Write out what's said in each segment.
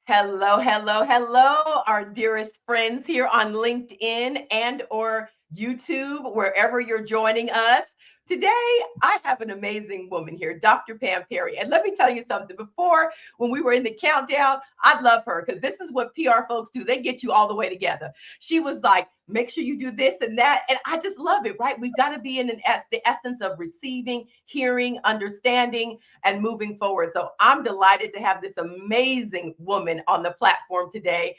Hello, hello, hello, our dearest friends here on LinkedIn and or YouTube, wherever you're joining us. Today, I have an amazing woman here, Dr. Pam Perry. And let me tell you something. Before, when we were in the countdown, I love her because this is what PR folks do. They get you all the way together. She was like, make sure you do this and that. And I just love it, right? We've got to be in the essence of receiving, hearing, understanding, and moving forward. So I'm delighted to have this amazing woman on the platform today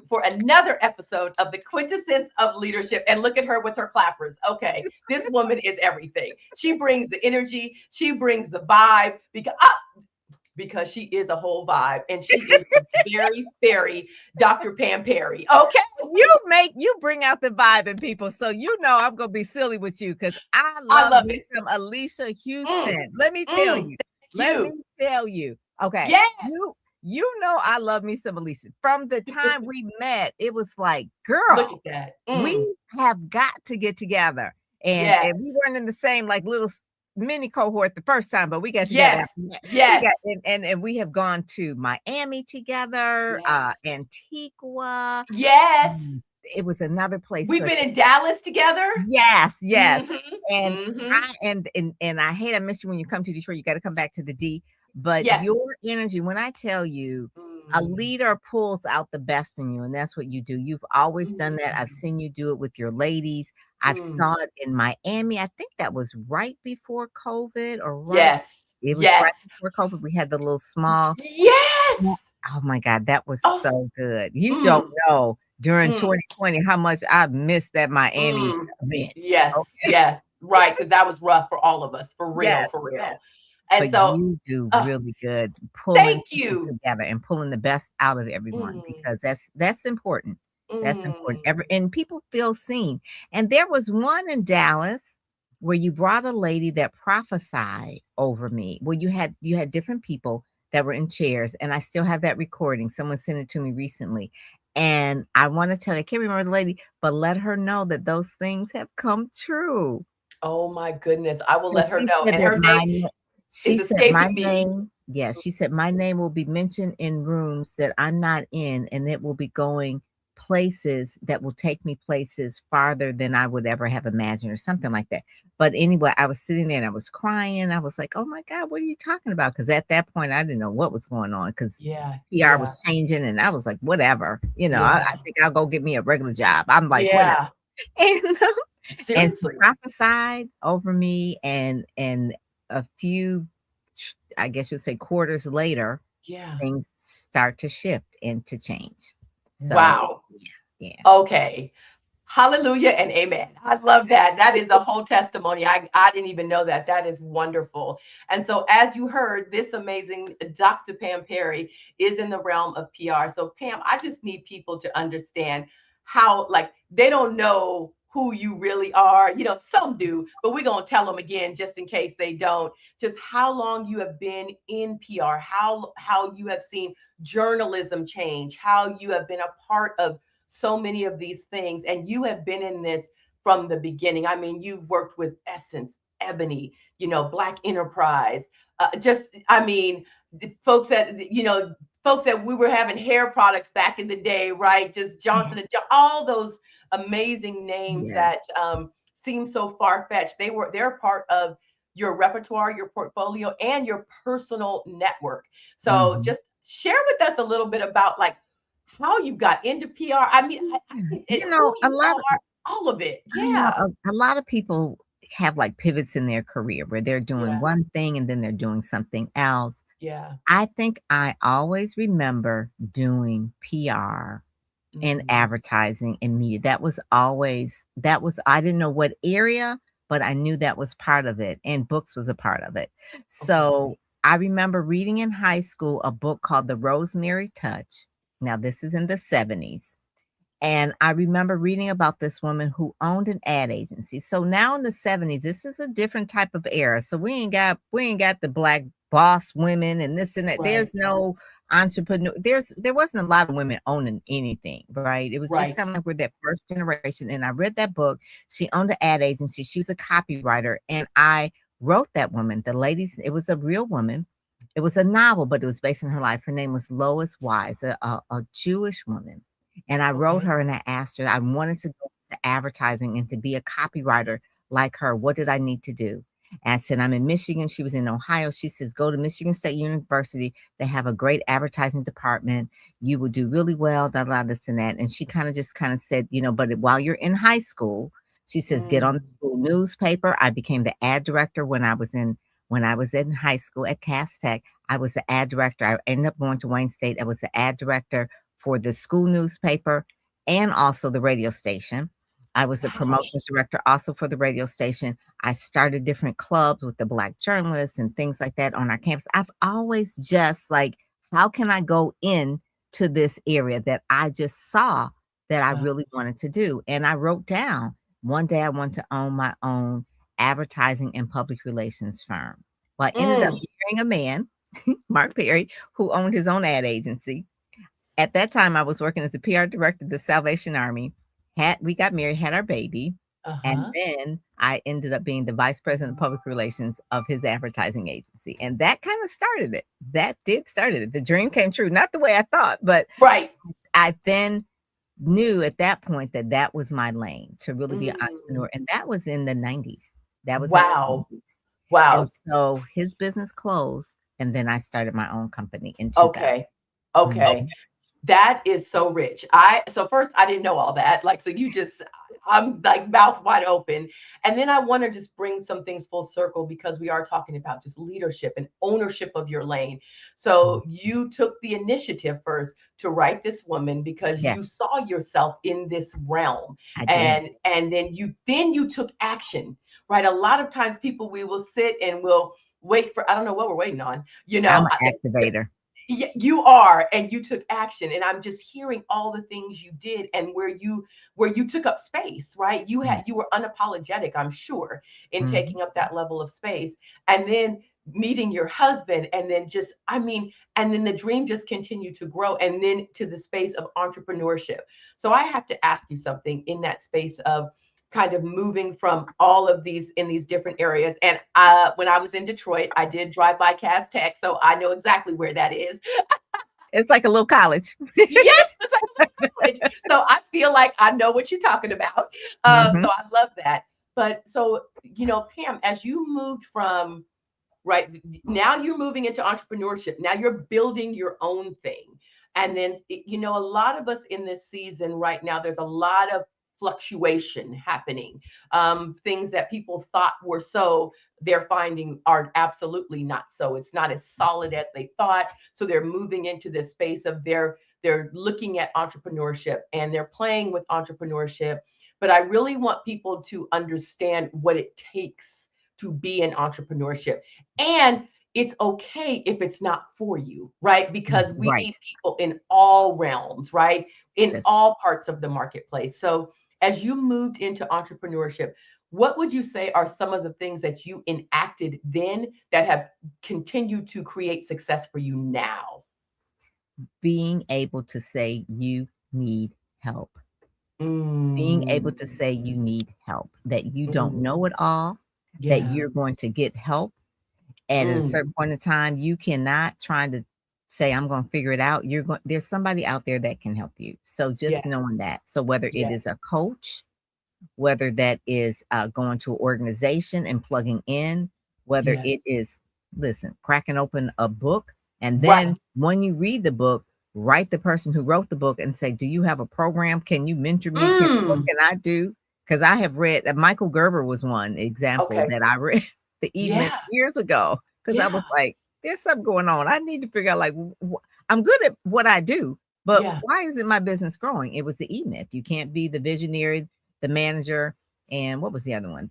for another episode of the Quintessence of Leadership. And look at her with her clappers. Okay, this woman is everything. She brings the energy, she brings the vibe because she is a whole vibe and she is very, very Dr. Pam Perry. Okay. You bring out the vibe in people, so I'm gonna be silly with you because I love me some Alicia Houston. Let me tell you. Let me tell you. Okay. Yeah. I love me some Alicia. From the time we met, it was like, girl, look at that. We have got to get together. And we weren't in the same like little mini cohort the first time, but we got together. Yes. And we have gone to Miami together, Antigua. Yes. It was another place. We've been in Dallas together. Yes. Mm-hmm. And I hate I miss you when you come to Detroit. You got to come back to the D. But your energy, when I tell you, a leader pulls out the best in you, and that's what you do. You've always done that. I've seen you do it with your ladies. I've saw it in Miami. I think that was right before COVID, or right. Yes. It was right before COVID. We had the little small. Yes. Oh my God, that was so good. You don't know during 2020 how much I missed that Miami event. Yes. Okay. Yes. Right. Because that was rough for all of us. For real. Yes. And but so you do really good pulling people together and pulling the best out of everyone because that's important. That's important. And people feel seen. And there was one in Dallas where you brought a lady that prophesied over me. Well, you had different people that were in chairs, and I still have that recording. Someone sent it to me recently. And I want to tell you, I can't remember the lady, but let her know that those things have come true. Oh my goodness. I will let her know. And her name. She said my name. Yeah, she said my name will be mentioned in rooms that I'm not in, and it will be going places that will take me places farther than I would ever have imagined, or something like that. But anyway, I was sitting there and I was crying. I was like, "Oh my God, what are you talking about?" Because at that point, I didn't know what was going on because PR was changing, and I was like, "Whatever, I think I'll go get me a regular job." I'm like, "Whatever," and she prophesied over me, and a few, I guess you'll say, quarters later, things start to shift and to change. So, wow. Yeah. Okay. Hallelujah and amen. I love that. That is a whole testimony. I didn't even know that. That is wonderful. And so, as you heard, this amazing Dr. Pam Perry is in the realm of PR. So, Pam, I just need people to understand how, like, they don't know who you really are. Some do, but we're going to tell them again, just in case they don't, just how long you have been in PR, how you have seen journalism change, how you have been a part of so many of these things, and you have been in this from the beginning. I mean, you've worked with Essence, Ebony, Black Enterprise, folks that we were having hair products back in the day, right? Just Johnson and all those amazing names that seem so far-fetched. They're part of your repertoire, your portfolio, and your personal network. So just share with us a little bit about like how you got into PR. I mean, all of it. Yeah. A lot of people have like pivots in their career where they're doing one thing and then they're doing something else. Yeah. I think I always remember doing PR and advertising and media. I didn't know what area, but I knew that was part of it, and books was a part of it. So I remember reading in high school a book called The Rosemary Touch. Now this is in the 70s. And I remember reading about this woman who owned an ad agency. So now in the 70s, this is a different type of era. So we ain't got the Black boss women and this and that. Right. There's no entrepreneur. There wasn't a lot of women owning anything, right? It was just kind of like we're that first generation. And I read that book. She owned an ad agency. She was a copywriter. And I wrote that woman, the ladies, it was a real woman. It was a novel, but it was based on her life. Her name was Lois Wise, a Jewish woman. And I wrote Okay. her and I asked her, I wanted to go into advertising and to be a copywriter like her. What did I need to do? And I said, I'm in Michigan. She was in Ohio. She says, go to Michigan State University. They have a great advertising department. You will do really well, da, da, this and that. And she kind of said, but while you're in high school, she says, get on the Mm. school newspaper. I became the ad director when I was in high school at Cass Tech. I was the ad director. I ended up going to Wayne State. I was the ad director for the school newspaper and also the radio station. I was the Wow. promotions director also for the radio station. I started different clubs with the Black journalists and things like that on our campus. I've always just like, how can I go in to this area that I just saw that I Wow. really wanted to do? And I wrote down one day I want to own my own advertising and public relations firm. Well, I ended up Mm. marrying a man, Mark Perry, who owned his own ad agency. At that time, I was working as a PR director of the Salvation Army. We got married, had our baby, and Uh-huh. then I ended up being the vice president of public relations of his advertising agency, and that kind of started it. That did started it. The dream came true, not the way I thought, but Right. I then knew at that point that that was my lane to really be an Mm. entrepreneur, and that was in the 90s. That was in the Wow. 90s. And Wow. so his business closed, and then I started my own company in 2000. Okay. Okay. Mhm. That is so rich. So first I didn't know all that. Like so you just I'm like mouth wide open. And then I want to just bring some things full circle because we are talking about just leadership and ownership of your lane. Mhm. So you took the initiative first to write this woman because Yes, you saw yourself in this realm. I did. And then you took action. Right? A lot of times people we will sit and we'll wait for I don't know what we're waiting on. You I'm know, an activator. you are and you took action and I'm just hearing all the things you did and where you took up space, right? Yeah. You were unapologetic, I'm sure, in Mhm. taking up that level of space, and then meeting your husband, and then just I mean and then the dream just continued to grow, and then to the space of entrepreneurship. So I have to ask you something in that space of kind of moving from all of these in these different areas. And when I was in Detroit, I did drive by Cass Tech, so I know exactly where that is. It's like a little college. Yes, it's like a little college. So I feel like I know what you're talking about. So Mhm. I love that. But so, Pam, as you moved from right now, you're moving into entrepreneurship. Now you're building your own thing. And then, a lot of us in this season right now, there's a lot of fluctuation happening. Things that people thought were so, they're finding are absolutely not so. It's not as solid as they thought. So they're moving into this space of they're looking at entrepreneurship and they're playing with entrepreneurship. But I really want people to understand what it takes to be in entrepreneurship. And it's okay if it's not for you, right? Because we need Right. people in all realms, right? In Yes. all parts of the marketplace. So as you moved into entrepreneurship, what would you say are some of the things that you enacted then that have continued to create success for you now? Being able to say you need help. Being able Mm, to say you need help, that you don't mm, know it all, that yeah. you're going to get help. And at a Mm, certain point in time, you cannot try to say, I'm going to figure it out. There's somebody out there that can help you. So yeah. just knowing that. So whether it is a Yes. coach, whether that is going to an organization and plugging in, whether it Yes. is, listen, cracking open a book. And then Right. when you read the book, write the person who wrote the book and say, do you have a program? Can you mentor me? What Mm, can I do? Because I have read, Michael Gerber was one example okay. that I read the e-myth Yeah. years ago. Because I Yeah. was like, there's something going on. I need to figure out, like, I'm good at what I do, but Yeah. why isn't my business growing? It was the e-myth. You can't be the visionary, the manager, and what was the other one?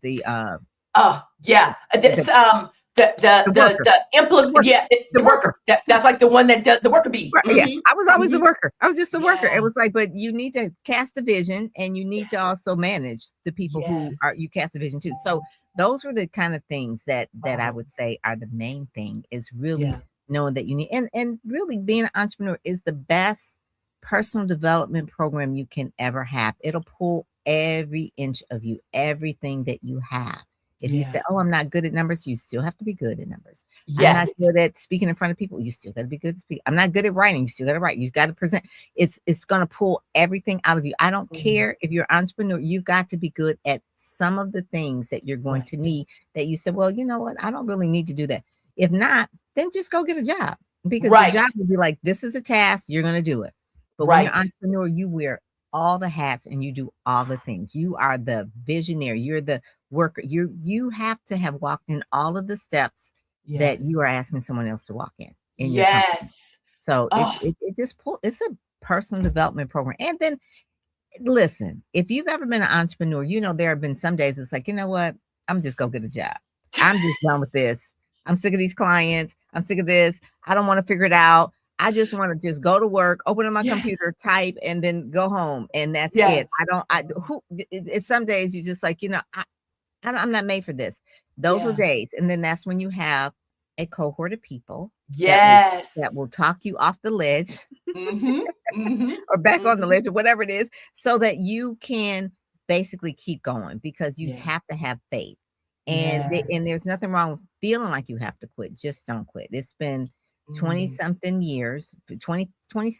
Oh, yeah. The This, the worker, the the implement, worker, yeah, the the worker. worker. That's like the one that does the worker bee. Right, yeah, I was always a Hmm. worker. I was just a worker. It Yeah. was like, but you need to cast the vision and you Yeah. need to also manage the people who are Yes. you cast the vision too. So those were the kind of things that I Oh, would say are the main thing is really yeah. knowing that you need and really being an entrepreneur is the best personal development program you can ever have. It'll pull every inch of you, everything that you have. If you say, Yeah. "Oh, I'm not good at numbers," you still have to be good at numbers. I'm not Yes. good at speaking in front of people, you still gotta be good to speak. I'm not good at writing, you still gotta write. You gotta present. It's gonna pull everything out of you. I don't Mhm. care if you're an entrepreneur, you've got to be good at some of the things that you're going to Right. need that you said, "Well, you know what? I don't really need to do that." If not, then just go get a job because the Right. job will be like, "This is a task, you're gonna do it." But when you're Right. entrepreneur, you wear all the hats and you do all the things. You are the visionary, you're the worker. You have to have walked in all of the steps that Yes. you are asking someone else to walk in your company. Yes. So Oh, it just it's a personal development program. And then listen, if you've ever been an entrepreneur, you know there have been some days it's like, you know what? I'm just gonna get a job. I'm just done with this. I'm sick of these clients. I'm sick of this. I don't want to figure it out. I just want to just go to work, open up my yes. computer, type, and then go home. And that's it. Yes. I don't, I who it's some days you just like, I'm not made for this. Those are Yeah. days, and then that's when you have a cohort of people that will that Yes. will talk you off the ledge Mhm. Mhm. or back on the Mhm. ledge or whatever it is, so that you can basically keep going because you Yeah. have to have faith. And Yes. there's nothing wrong with feeling like you have to quit. Just don't quit. It's been 20 Mm. something years, 20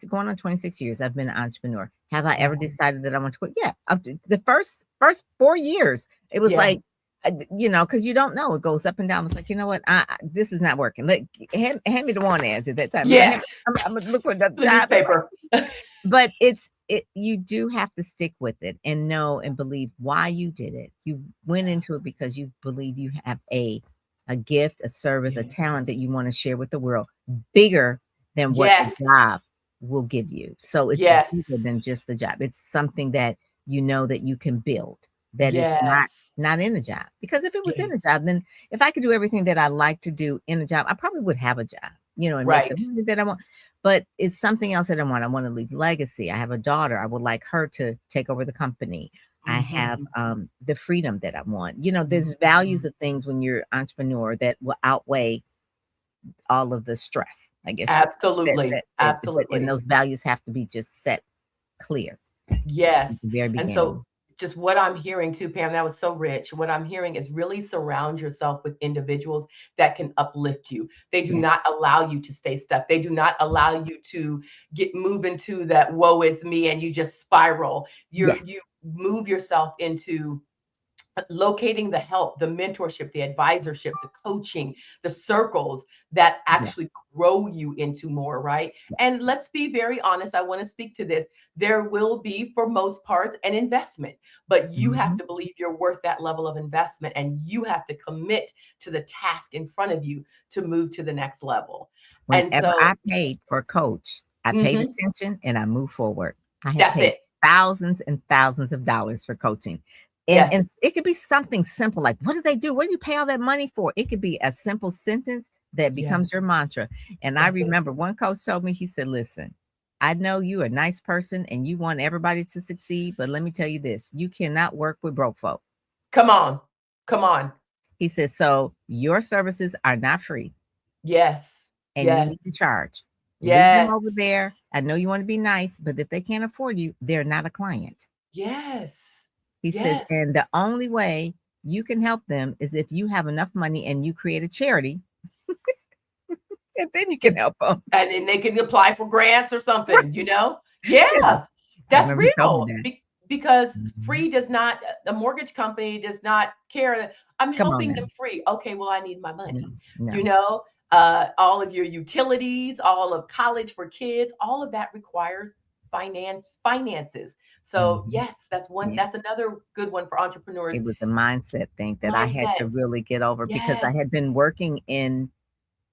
going on 26 years I've been an entrepreneur. Have I ever Wow. decided that I want to quit? Yeah. Up to the first 4 years, it was Yeah. like because you don't know. It goes up and down. It's like, you know what? This is not working. Like, hand me the one ads at that time. Yes. I'm gonna look for another The job. newspaper. But you do have to stick with it and know and believe why you did it. You went Yeah. into it because you believe you have a gift, a service, a talent that Yes. you want to share with the world bigger than what a Yes. job will give you. So it's bigger Yes. than just the job. It's something that you know that you can build, that is Yes. not in a job. Because if it was Yeah. in a job, then if I could do everything that I like to do in a job, I probably would have a job, and make the Right. money that I want. But it's something else that I want. I want to leave legacy. I have a daughter. I would like her to take over the company. I have Mhm. the freedom that I want. There's Mhm. values of things when you're entrepreneur that will outweigh all of the stress, I guess you that Absolutely. but and Absolutely. those values have to be just set clear at Yes. the very And so beginning. just what I'm hearing too, Pam, that was so rich. What I'm hearing is really surround yourself with individuals that can uplift you. They do not Yes. allow you to stay stuck. They do not allow you to move into that woe is me and you just spiral. Yes. You move yourself into locating the help, the mentorship, the advisorship, the coaching, the circles that Yes. actually grow you into more, right? And Yes. let's be very honest, I want to speak to this. There will be, for most parts, an investment, but you have Mhm. to believe you're worth that level of investment and you have to commit to the task in front of you to move to the next level. And Whenever so, I paid for a coach, I paid mhm, attention and I moved forward. I have that's paid it. thousands and thousands of dollars for coaching. And Yes. it could be something simple like, "What do they do? What do you pay all that money for?" It could be a simple sentence that becomes your Yes. mantra. And I That's it. remember one coach told me, he said, "Listen, I know you're a nice person and you want everybody to succeed, but let me tell you this, you cannot work with broke folk." Come on. Come on. He said, "So your services are not free Yes. and you Yes. need to charge. Leave them over Yes. there. I know you want to be nice, but if they can't afford you, they're not a client." Yes. He says, Yes. "And the only way you can help them is if you have enough money and you create a charity, and then you can help them." And then they can apply for grants or Right. something, you know? Yeah. Yeah. I That's remember he told me real. that. Because Mhm. free does not the mortgage company does not care that I'm Come on helping now. them free. Okay, well, I need my No, money. You no. know, all of your utilities, all of college for kids, all of that requires finances. So Mhm. yes, Yeah. that's another good one for entrepreneurs. It was a mindset thing that I had to Mindset. really get over because I Yes. had been working in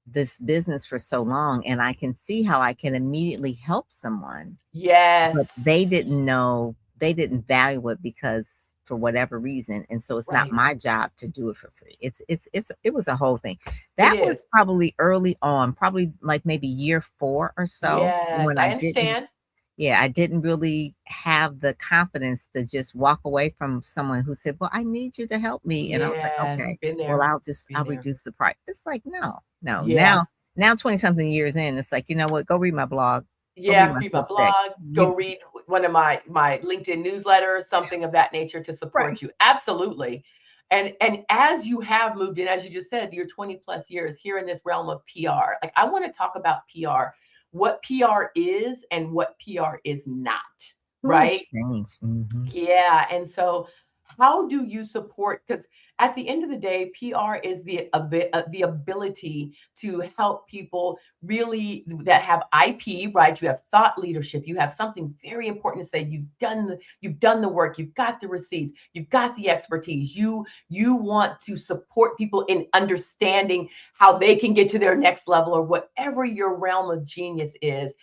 this business for so long and I can see how I can immediately help someone. But they Yes. didn't know, they didn't value it because for whatever reason, and so it's not Right. my job to do it for free. It was a whole thing. It That was is. probably early on, probably like maybe year 4 or so Yes, when I I didn't understand. yeah, I didn't really have the confidence to just walk away from someone who said, "Well, I need you to help me." And I was like, Yes, "Okay, been well, there, I'll been there. reduce the price." It's like, no, no. Yeah, Now 20 something years in, it's like, you know what? Go read my blog. Go read yeah, my read my Substack. blog, go You read one of my LinkedIn newsletters, something of that nature to support right. you. Absolutely. And as you have moved in, as you just said, you're 20 plus years here in this realm of PR. Like I want to talk about PR, what PR is and what PR is not, Ooh, it's right? changed. Mhm. Yeah. And so, how do you support? Because at the end of the day, PR is the ability to help people really that have IP, right? You have thought leadership. You have something very important to say. You've done the work. You've got the receipts. You've got the expertise. You want to support people in understanding how they can get to their next level or whatever your realm of genius is.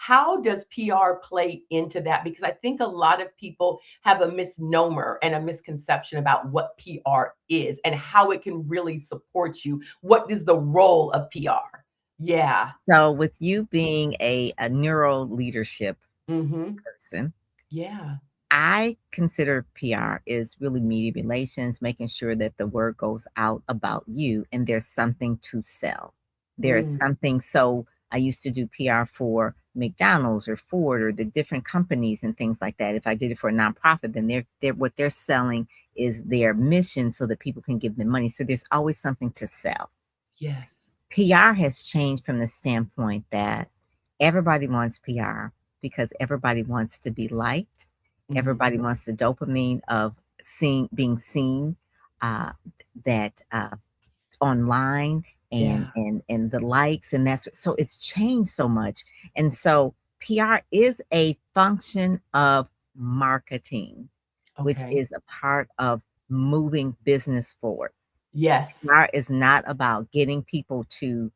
How does PR play into that? Because I think a lot of people have a misnomer and a misconception about what PR is and how it can really support you. What is the role of PR? Yeah. So with you being a neuro leadership Mm-hmm. person, Yeah. I consider PR is really media relations, making sure that the word goes out about you and there's something to sell. There is Mm, something. So I used to do PR for McDonald's or Ford or the different companies and things like that. If I did it for a nonprofit, then they're what they're selling is their mission so that people can give them money. So there's always something to sell. yes. PR has changed from the standpoint that everybody wants PR because everybody wants to be liked. Mm-hmm. Everybody wants the dopamine of being seen, uh, that online Yeah. and the likes and that's so it's changed so much. And so PR is a function of marketing, which Okay. is a part of moving business forward. Yes. PR is not about getting people to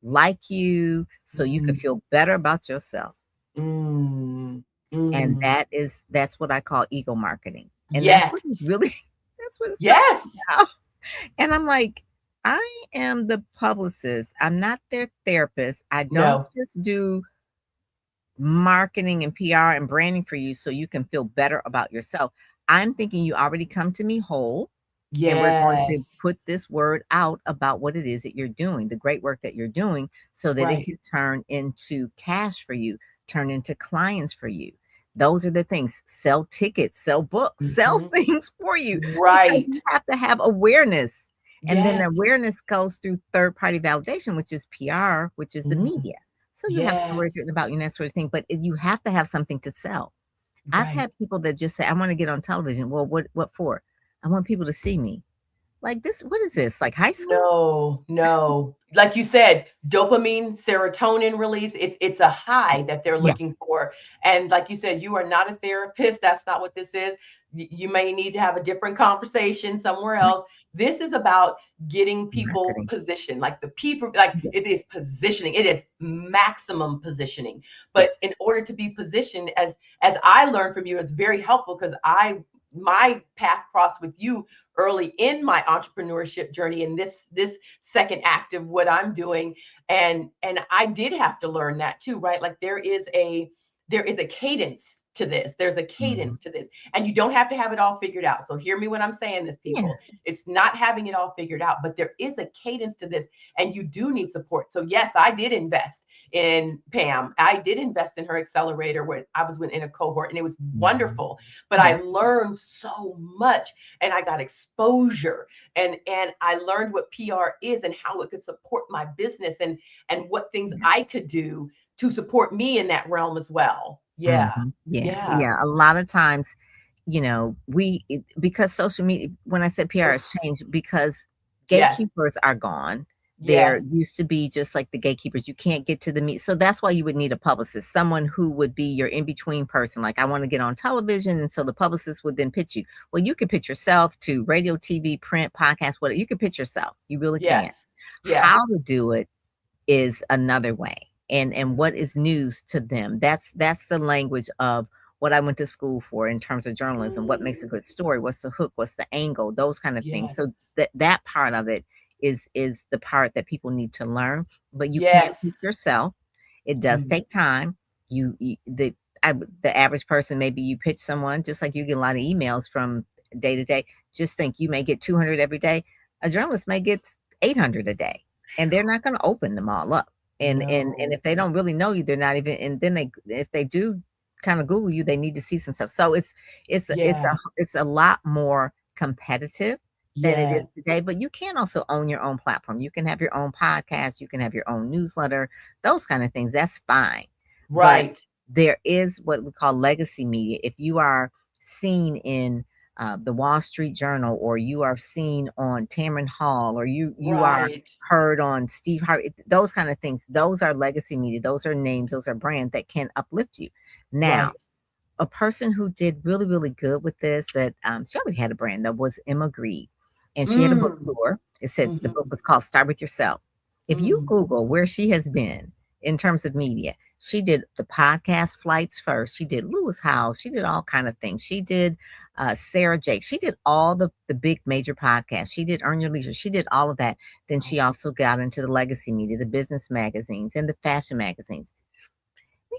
like you so you can Mm, feel better about yourself. mm, And mm. that's what I call ego marketing. And that's what it's Yes. really that's what it's talking Yes. about. And I'm like, I am the publicist. I'm not their therapist. I don't No. just do marketing and PR and branding for you so you can feel better about yourself. I'm thinking you already come to me whole and we're going to Yes. put this word out about what it is that you're doing, the great work that you're doing, so that it Right. can turn into cash for you, turn into clients for you. Those are the things. Sell tickets, sell books, sell Hmm. things for you because Right. you have to have awareness. And then Yes. awareness goes through third party validation, which is PR, which is the Mm, media. So you have stories yes. written about you and that sort of thing, but you have to have something to sell. I've Right. had people that just say, I want to get on television. Well, what for? I want people to see me. Like this, what is this? Like high school? No, no. Like you said, dopamine, serotonin release, it's a high that they're looking Yes, for. And like you said, you are not a therapist. That's not what this is. You may need to have a different conversation somewhere right. else. This is about getting people Marketing. positioned. Like the P for like it Yes, is positioning. It is maximum positioning. But yes. in order to be positioned, as I learned from you, it's very helpful because I my path crossed with you early in my entrepreneurship journey in this second act of what I'm doing. And I did have to learn that too, right? Like there is a cadence to this. There's a Mhm. cadence to this. And you don't have to have it all figured out. So hear me when I'm saying this, Yeah. people. It's not having it all figured out, but there is a cadence to this and you do need support. So yes, I did invest in Pam. I did invest in her accelerator when I was in a cohort and it was Mhm. wonderful. But I Yeah. learned so much and I got exposure and I learned what PR is and how it could support my business and what things Yeah. I could do to support me in that realm as well. Yeah. Mhm. Yeah, Yeah. yeah. A lot of times, because social media, when I said PR has Oof. changed, because Yes. gatekeepers are gone. There Yes. used to be just like the gatekeepers, you can't get to the meet. So that's why you would need a publicist, someone who would be your in between person. Like, I want to get on television. And so the publicist would then pitch you. Well, you can pitch yourself to radio, TV, print, podcast, whatever. You can pitch yourself. You really can. Yes. Yes. How to do it is another way. And what is news to them? That's the language of what I went to school for in terms of journalism. What makes a Mm, good story? What's the hook? What's the angle? Those kind of things. yes. So that part of it is the part that people need to learn. But you can't Yes. teach yourself. It does Mm, take time. The average person, maybe you pitch someone just like you get a lot of emails from day to day. Just think you may get 200 every day. A journalist may get 800 a day and they're not going to open them all up. And no. if they don't really know you, they're not even. And then if they do kind of Google you, they need to see some stuff. So it's Yeah. a lot more competitive. than it is Yes. today. But you can also own your own platform. You can have your own podcast, you can have your own newsletter, those kind of things. That's fine. But Right. there is what we call legacy media. If you are seen in the Wall Street Journal, or you are seen on Tamron Hall, or you are Right. heard on Steve Harvey, those kind of things, those are legacy media. Those are names, those are brands that can uplift you. Now, Right. a person who did really, really good with this, that she already had a brand, that was Emma Grede. And she had a book Mm. tour. It said the book Hmm. was called Start With Yourself. If you Mm. Google where she has been in terms of media, she did the podcast flights first. She did Lewis House. She did all kind of things. She did Sarah Jake. She did all the big major podcasts. She did Earn Your Leisure. She did all of that. Then she Right. also got into the legacy media, the business magazines and the fashion magazines.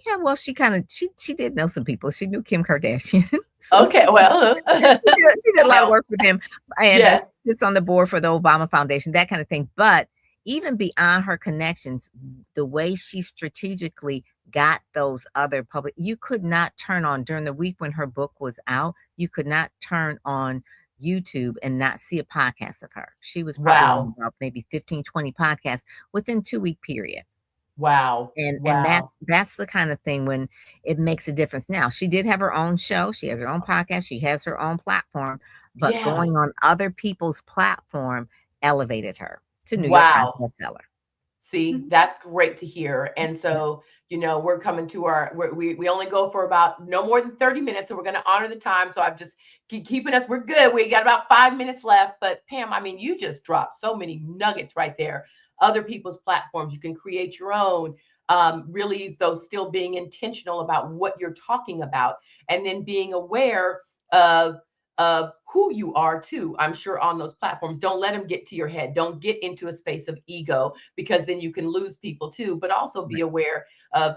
Yeah, well, she did know some people. She knew Kim Kardashian, so Okay. Well, she did a that lot of helps. work with him, and Yes. she sits on the board for the Obama Foundation, that kind of thing. But even beyond her connections, the way she strategically got those other public, you could not turn on during the week when her book was out. You could not turn on YouTube and not see a podcast of her. She was probably on Wow. about maybe 15, 20 podcasts within 2 week period. Wow. And Wow. that's the kind of thing when it makes a difference. Now, she did have her own show, she has her own podcast, she has her own platform, but Yeah. going on other people's platform elevated her to New York Times Wow. bestseller. See, Mhm. that's great to hear. And Yeah. so, we're coming to we only go for about no more than 30 minutes. So we're going to honor the time. So I'm just keeping us, we're good. We got about 5 minutes left. But Pam, I mean, you just dropped so many nuggets right there. Other people's platforms, you can create your own. Really, though, still being intentional about what you're talking about, and then being aware of who you are too. I'm sure on those platforms, don't let them get to your head. Don't get into a space of ego, because then you can lose people too. But also be Right. aware of,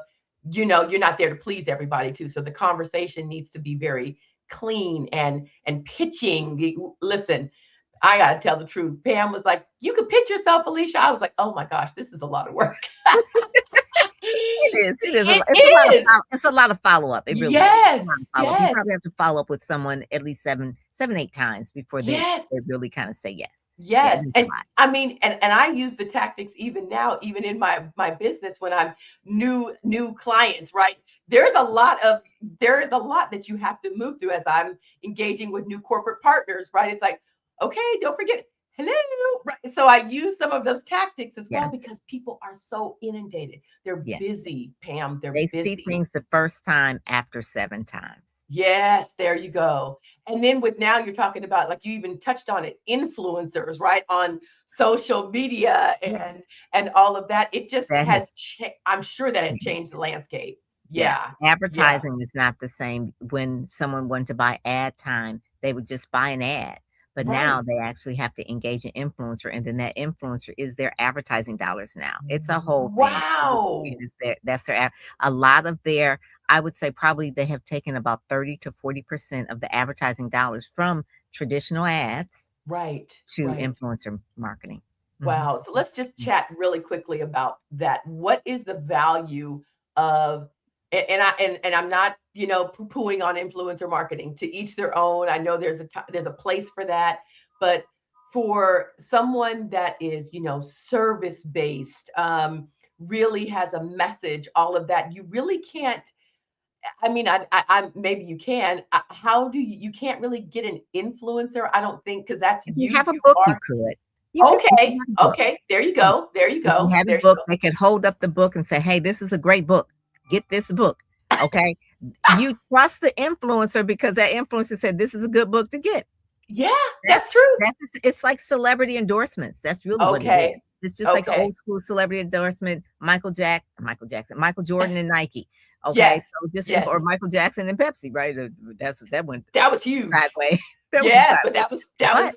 you're not there to please everybody too. So the conversation needs to be very clean and pitching. Listen, I gotta tell the truth. Pam was like, "You can pitch yourself, Alicia." I was like, "Oh my gosh, this is a lot of work." It is. It is. It It's a lot of is. it's a lot of follow up. It really is. It's a lot of Yes, follow up. You probably yes, have to follow up with someone at least 7, 8 times before yes. they really kind of say yes. Yeah, it Yes, is a and lot. I mean, and I use the tactics even now, even in my business when I'm new clients, right? There is a lot that you have to move through as I'm engaging with new corporate partners, right? It's like, okay, don't forget, hello, right? So I use some of those tactics as well, Yes. because people are so inundated. They're Yes. busy, Pam. They're They see busy. things the first time after 7 times. Yes, there you go. And then with now you're talking about, like you even touched on it, influencers, right? On social media Yes. and all of that. It just That has has I'm sure that has changed changed. the landscape. Yes, Yeah. Yeah. advertising is not the same. When someone wanted to buy ad time, they would just buy an ad. But now Right. they actually have to engage an influencer, and then that influencer is their advertising dollars now. It's a whole thing. It Wow. is that's their a lot of their, I would say probably they have taken about 30 to 40% of the advertising dollars from traditional ads Right. to Right. influencer marketing. Mhm. Wow. So let's just Mm. chat really quickly about that. What is the value of, and I'm not, poo-pooing on influencer marketing. To each their own. I know there's a place for that, but for someone that is, service based, really has a message, all of that, you really can't. I mean, I maybe you can. How do you can't really get an influencer? I don't think, because that's If you you. have a You book, you are. could. You can Okay, have a book. okay, there you Yeah. go, there you If you go, had a there you book, go. they could hold up the book and say, "Hey, this is a great book. Get this book." Okay? You trust the influencer because that influencer said, "This is a good book to get." Yeah, that's That's true. it's like celebrity endorsements. That's really what it is. Okay, It's just like an okay. old school celebrity endorsement, Michael Jackson, Michael Jordan and Nike. Okay? Yes, So just yes, or Michael Jackson and Pepsi, right? That went that was huge. sideways. That went Yes, but sideways. that But was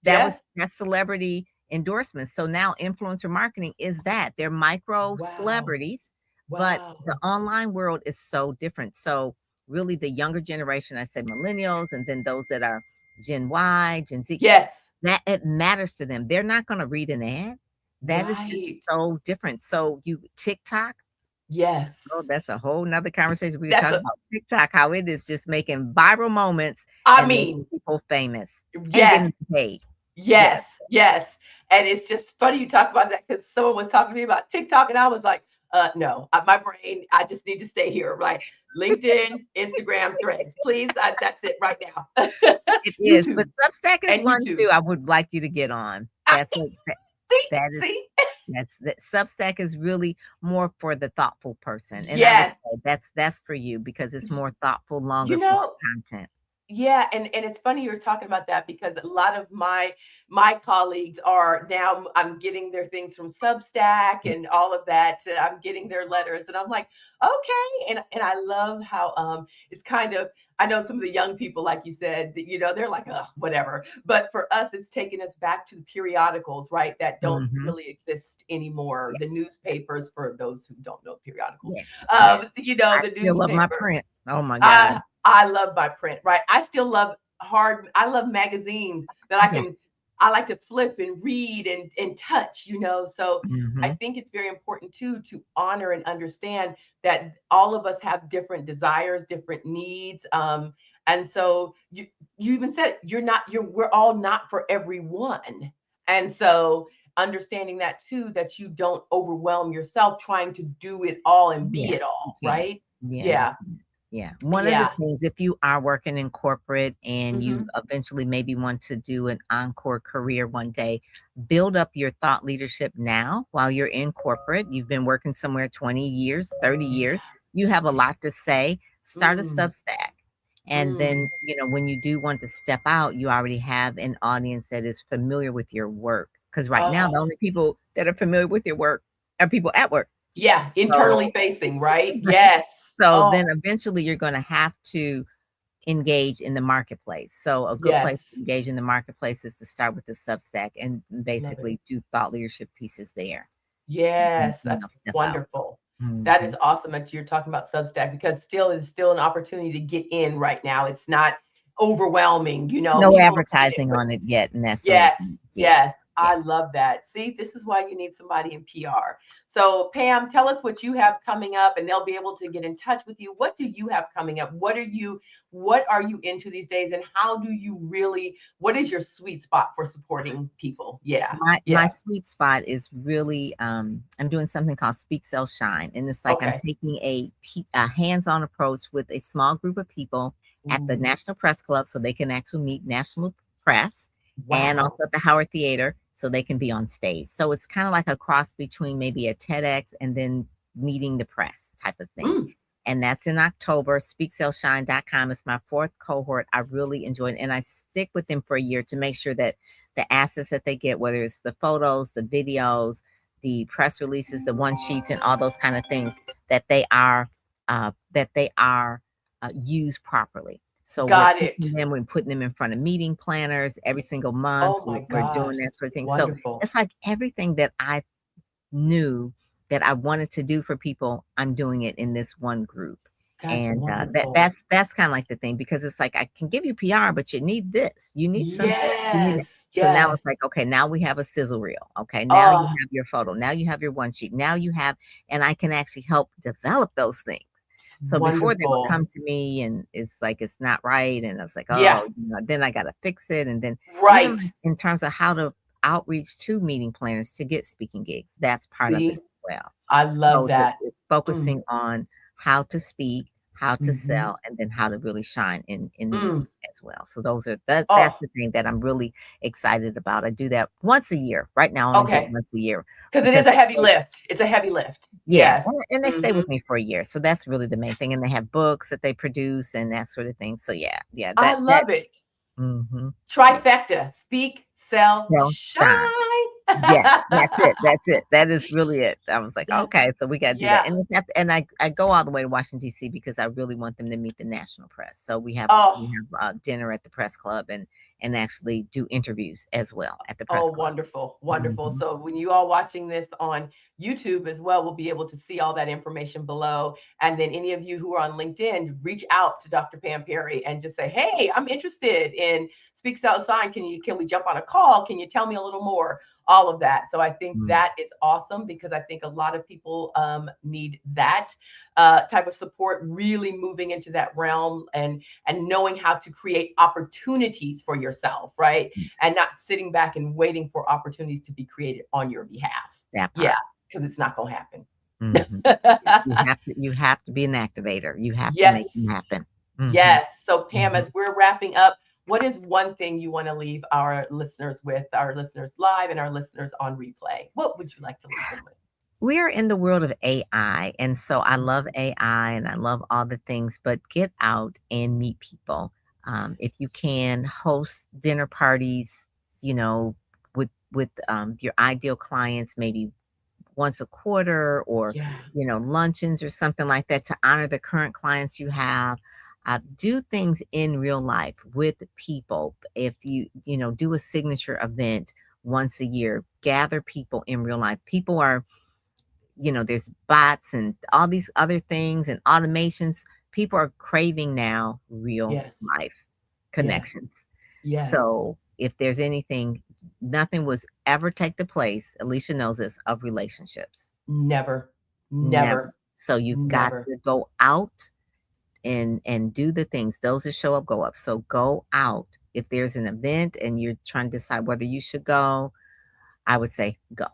yes. that's celebrity endorsements. So now influencer marketing is that. They're micro Wow, celebrities, but the wow. online world is so different. So really the younger generation, I say millennials, and then those that are Gen Y, Gen Z, Yes, that it matters to them. They're not going to read an ad. That is just right. so different. So you TikTok, oh, Yes, that's a whole nother conversation. We could that's talk a. about TikTok, how it is just making viral moments I and making mean, people famous and getting yes, paid. Yes. Yes, yes. And it's just funny you talk about that because someone was talking to me about TikTok, and I was like, no, my brain, I just need to stay here. Like LinkedIn, Instagram, Threads, please. That's it right now. It is, but YouTube Substack is and one YouTube. too I would like you to get on. I, That's a see, that is see, that Substack is really more for the thoughtful person, and I would yes. say that's for you because it's more thoughtful, You longer form know, content. yeah, and it's funny you're talking about that because a lot of my colleagues are now I'm getting their things from Substack and all of that. I'm getting their letters and I'm like, okay. And I love how it's kind of I know some of the young people, like you said, that, they're like, oh, whatever. But for us, it's taken us back to the periodicals, right? That don't Mhm. really exist anymore. The Yes. newspapers, for those who don't know periodicals, Yeah. Yeah. I the still love my newspaper. print. Oh my god. I love my print, right? I still love I love magazines that Yeah. I like to flip and read and touch, So I Mhm. think it's very important too to honor and understand that all of us have different desires, different needs. And so you even said we're all not for everyone. And so understanding that too, that you don't overwhelm yourself trying to do it all and be Yeah. it You all, can't. right? Yeah, you Yeah. can't. Yeah. One of the Yeah. things, if you are working in corporate and you Mhm. eventually maybe want to do an encore career one day, build up your thought leadership now while you're in corporate. You've been working somewhere 20 years, 30 Yeah. years. You have a Yeah. lot to say. Start a Mm. Substack. And Mm. then, when you do want to step out, you already have an audience that is familiar with your work. Because right now, the Oh, only people that are familiar with your work are people at work. yeah. So Internally facing, right? Yes. so Oh, then eventually you're gonna have to engage in the marketplace. So a good place to yes. engage in the marketplace is to start with the Substack and Love it. basically do thought leadership pieces there and, Yes. That's step out. wonderful. That is Mhm. awesome that you're talking about Substack because still it's still an opportunity to get in right now. It's not overwhelming, No people are seeing it, advertising but on it yet and that sort of thing. yes, Yeah. yes. Yeah. I love that. See, this is why you need somebody in PR. So, Pam, tell us what you have coming up and they'll be able to get in touch with you. What do you have coming up? What are you into these days and how do you really what is your sweet spot for supporting people? Yeah. My Yeah. sweet spot is really I'm doing something called Speak Sell Shine, and it's like I'm Okay. taking a hands-on approach with a small group of people at the Ooh, National Press Club so they can actually meet national press, and wow. also at the Howard Theater so they can be on stage. So it's kind of like a cross between maybe a TEDx and then meeting the press type of thing. Mm, And that's in October. SpeakSellShine.com is my fourth cohort. I really enjoyed it. And I stick with them for a year to make sure that the assets that they get, whether it's the photos, the videos, the press releases, the one sheets, and all those kind of things, that they are used properly. So we're got it. picking them, we're putting them in front of meeting planners every single month. Oh my We're gosh, doing that that's sort of thing. So wonderful. it's like everything that I knew that I wanted to do for people, I'm doing it in this one group. That's And wonderful. that's kind of like the thing because it's like I can give you PR, but you need this. You need some this. You need that. Yes, So now yes. it's like, okay, now we have a sizzle reel. Okay, now you Oh, have your photo. Now you have your one sheet. Now you have, and I can actually help develop those things. So before they would wonderful. come to me and it's like it's not right, and I was like, Yeah, oh, then I got to fix it, and then even right. like in terms of how to outreach to meeting planners to get speaking gigs, that's part of it See, as well. I love So that. it's Mm, focusing on how to speak, how to mhm, sell, and then how to really shine in meetings mm. as well. So that's Oh, the thing that I'm really excited about. I do that once a year. Right now, I only do it okay. once a year Because it because is a heavy lift. It's a heavy lift. yeah, Yes. and they stay Mhm. with me for a year. So that's really the main thing. And they have books that they produce and that sort of thing. So yeah, yeah, I that love it. yeah. Trifecta. Speak, sell, Sell, shine. Yes, shine. that's it, that's it. That is really it. I was like, That's "Okay, so we gotta do that." yeah. And it's not and I go all the way to Washington, DC because I really want them to meet the national press. So Oh, we have dinner at the press club and actually do interviews as well at the press oh, club. wonderful, wonderful. Mhm. So when you all watching this on YouTube as well, we'll be able to see all that information below. And then any of you who are on LinkedIn, reach out to Dr. Pam Perry and just say, "Hey, I'm interested in Speaks Outside. Can we jump on a call? Can you tell me a little more?" all of that. So I think Mm. that is awesome because I think a lot of people need that type of support, really moving into that realm and knowing how to create opportunities for yourself, right? And not sitting back and waiting for opportunities to be created on your behalf. That Yeah, part. because it's not going to Mhm. happen. You have to be an activator. You have to make them Yes. happen. Mhm, Yes. So, Pam, mhm. as we're wrapping up, what is one thing you want to leave our listeners with, our listeners live and our listeners on replay? What would you like to leave them with? We are in the world of AI, and so I love Mhm. AI and I love all the things, but get out and meet people. If you Yes. can host dinner parties, you know, with your ideal clients, maybe once a quarter or, Yeah. luncheons or something like that to honor the current clients you have. Do things in real life with people. If do a signature event once a year, gather people in real life. People are, there's bots and all these other things and automations. People are craving now real Yes. life Yes. connections. Yes. So if there's anything, nothing was ever take the place, Alicia knows this, of relationships. Never. Never. Never. So you've got Never. to go out and do the things. Those that show up go up. So go out. If there's an event and you're trying to decide whether you should go, I would say go.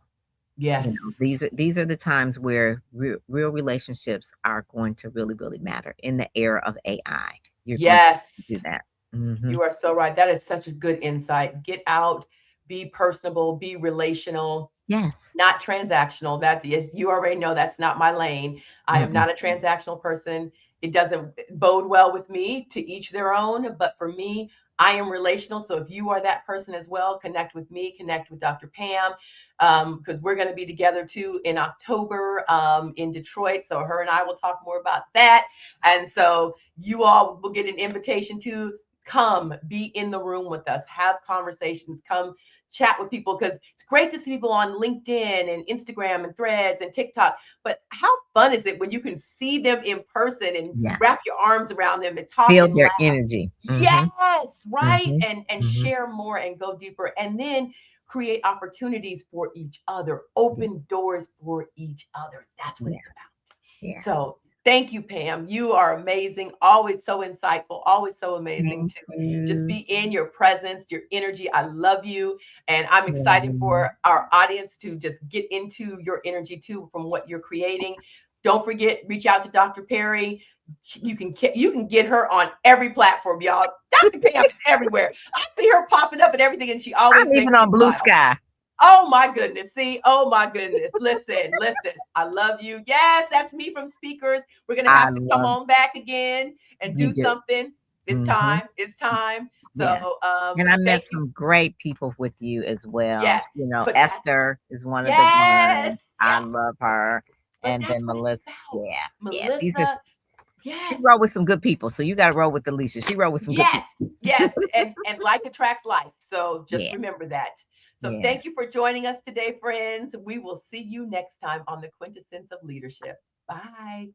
Yes. These are the times where real relationships are going to really, really matter in the era of AI. You're going to do Yes. that. Hmm. You are so right. That is such a good insight. Get out, be personable, be relational, Yes. not transactional. That is, you already know that's not my lane. I am Mm-mm. not a transactional person. It doesn't bode well with me, to each their own. But for me, I am relational. So if you are that person as well, connect with me, connect with Dr. Pam, because we're going to be together too in October in Detroit. So her and I will talk more about that. And so you all will get an invitation to come be in the room with us, have conversations, come chat with people, because it's great to see people on LinkedIn and Instagram and Threads and TikTok. But how fun is it when you can see them in person and wrap Yes. your arms around them and talk Feel and their laugh? energy. Hmm. Yes, right. Hmm. And Hmm. share more and go deeper. And then create opportunities for each other, Yeah. open doors for each other. That's what Yeah. it's about. Yeah. So thank you, Pam. You are amazing, always so insightful, always so amazing Thank to just you. be in your presence, your energy. I love you. And I'm Love excited you. for our audience to just get into your energy too from what you're creating. Don't forget, reach out to Dr. Perry. You can get her on every platform, y'all. Dr. Pam is everywhere. I see her popping up and everything, and she always I'm makes even me on Blue smile. Sky. Oh my goodness. See, oh my goodness. Listen, listen. I love you. Yes, that's me from Speakers. We're going to I have to come love on back again and you do do. something. It's Hmm. time. It's time. Yes. So, And I thank met you. some great people with you as well. Yes, but that's Esther is one of the yes, ones. I yeah, love her. but And that's then what it's Melissa. about. Yeah. Yeah. Melissa, She rolled yes. with some good people. So you got to roll with Alicia. She rolled with some good Yes, people. yes, and like attracts like. So just Yeah. remember that. So Yeah. thank you for joining us today, friends. We will see you next time on the Quintessence of Leadership. Bye.